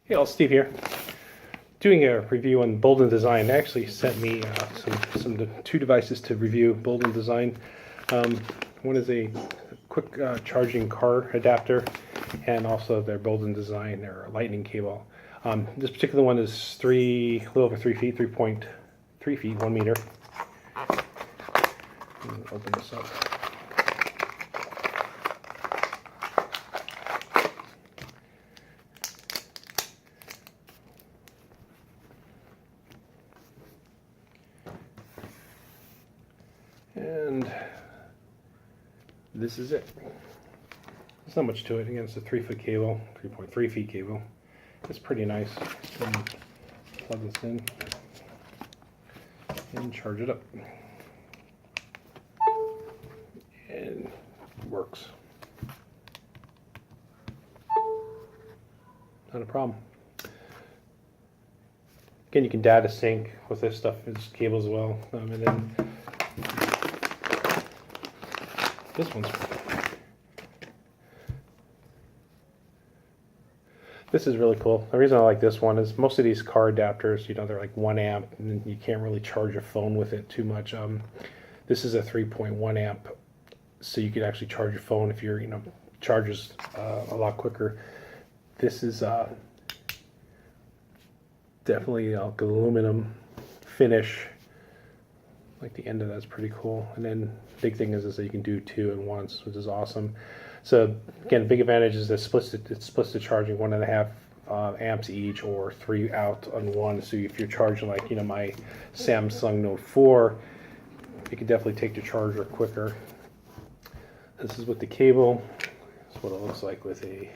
Hey, all, Steve here. Doing a review on Bowden Design. They actually sent me two devices to review. Bowden Design. One is a quick charging car adapter, and also their Bowden Design, their Lightning Cable. This particular one is a little over 3 feet, 3.3 feet, 1 meter. Open this up. And this is it. There's not much to it. Again, it's a 3-foot cable, 3.3 feet cable. It's pretty nice. Plug this in and charge it up. And it works. Not a problem. Again, you can data sync with this stuff. It's cable as well. And then this is really cool. The reason I like this one is most of these car adapters, they're like 1 amp, and you can't really charge your phone with it too much. This is a 3.1 amp, so you could actually charge your phone if you're, charges a lot quicker. This is definitely like aluminum finish. Like the end of that's pretty cool. And then big thing is that you can do 2 at once, which is awesome. So again, big advantage is that it splits the charging 1.5 amps each, or 3 out on one. So if you're charging like my Samsung Note 4, you can definitely take the charger quicker. This is with the cable. That's what it looks like with a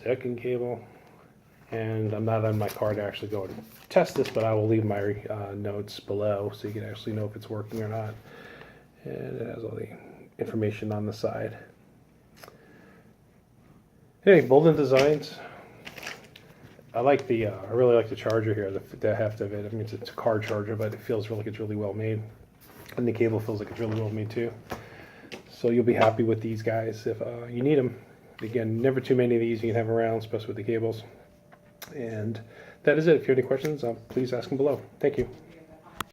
second cable. And I'm not on my car to actually go and test this, but I will leave my notes below so you can actually know if it's working or not. And it has all the information on the side. Hey, Bowden Designs. I really like the charger here, the heft of it. I mean, it's a car charger, but it feels like it's really well made. And the cable feels like it's really well made too. So you'll be happy with these guys if you need them. Again, never too many of these you can have around, especially with the cables. And that is it. If you have any questions, please ask them below. Thank you.